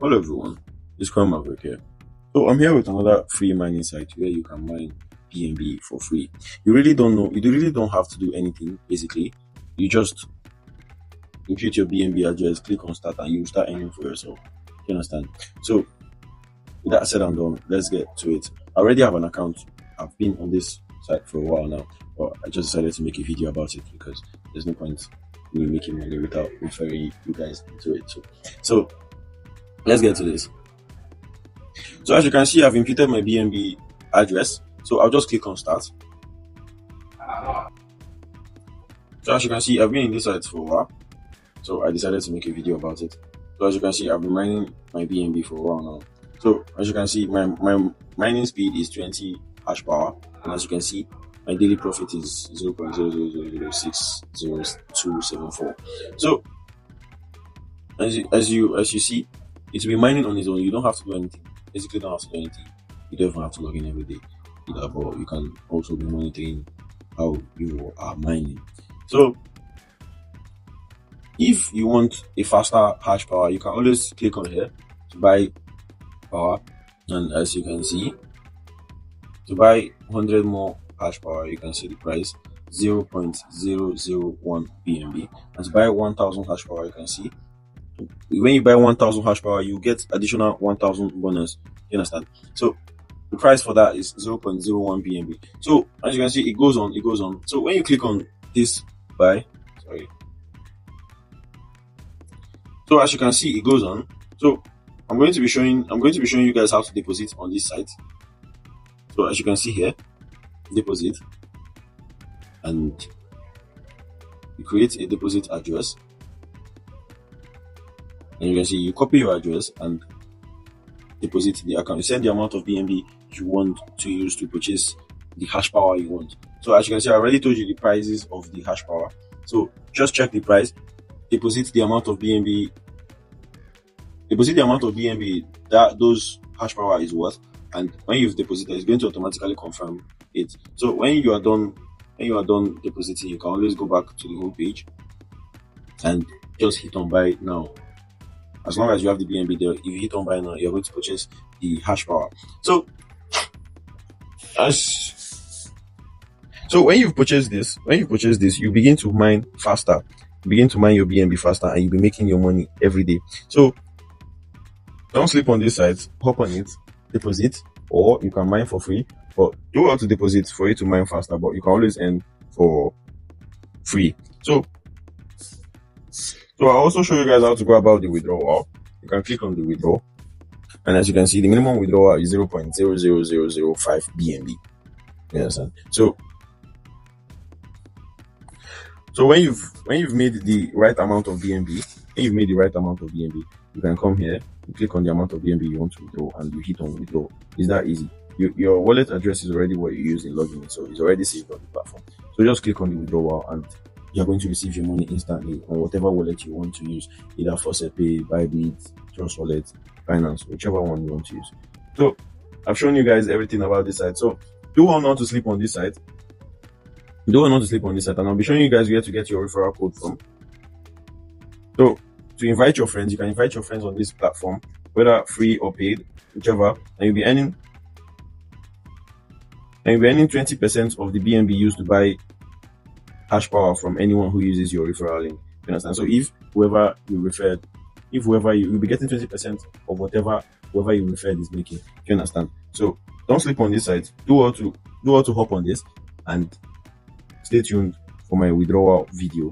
Hello everyone, it's Crown Maverick here. So I'm here with another free mining site where you can mine BNB for free. You really don't have to do anything basically. You just impute your BNB address, click on start, and you start earning for yourself. You understand? So with that said and done, let's get to it. I already have an account. I've been on this site for a while now, but I just decided to make a video about it because there's no point in making money without referring you guys into it. So let's get to this. So as you can see, I've imputed my BNB address. So I'll just click on start. So as you can see, I've been in this site for a while. So I decided to make a video about it. So as you can see, I've been mining my BNB for a while now. So as you can see, my mining speed is 20 hash power. And as you can see, my daily profit is 0.00060274. So as you see, it will be mining on its own. You don't have to do anything. Basically, don't have to do anything. You don't even have to log in every day either, but you can also be monitoring how you are mining. So if you want a faster hash power, you can always click on here to buy power, and as you can see, to buy 100 more hash power, you can see the price 0.001 BNB, and to buy 1000 hash power, you can see when you buy 1000 hash power, you get additional 1000 bonus. You understand? So the price for that is 0.01 BNB. So as you can see, it goes on. So when you click on this buy, so as you can see, it goes on. So I'm going to be showing you guys how to deposit on this site. So as you can see here, deposit, and you create a deposit address. And you can see you copy your address and deposit the account. You send the amount of BNB you want to use to purchase the hash power you want. So as you can see, I already told you the prices of the hash power. So just check the price, deposit the amount of BNB that those hash power is worth, and when you've deposited, it's going to automatically confirm it. So when you are done depositing, you can always go back to the home page and just hit on buy now. As long as you have the BNB there, if you hit on buy now, you're going to purchase the hash power. So when you've purchased this, you begin to mine faster. You begin to mine your BNB faster, and you'll be making your money every day. So don't sleep on this site. Hop on it, deposit, or you can mine for free. But do want to deposit for you to mine faster, but you can always earn for free. So I'll also show you guys how to go about the withdrawal. You can click on the withdraw, and as you can see, the minimum withdrawal is 0.00005 BNB. You understand? So when you've made the right amount of BNB, you can come here, you click on the amount of BNB you want to withdraw, and you hit on withdraw. It's that easy. Your wallet address is already what you use in logging in, so it's already saved on the platform. So just click on the withdrawal, and you're going to receive your money instantly on whatever wallet you want to use, either FaucetPay, Bybit, Trust Wallet, Binance, whichever one you want to use. So I've shown you guys everything about this site. So do not to sleep on this site. And I'll be showing you guys where to get your referral code from. So to invite your friends, you can invite your friends on this platform, whether free or paid, whichever, and you'll be earning 20% of the BNB used to buy hash power from anyone who uses your referral link. You understand? So if whoever you referred, you'll be getting 20% of whoever you referred is making. You understand? So don't sleep on this site. Do all to hop on this, and stay tuned for my withdrawal video.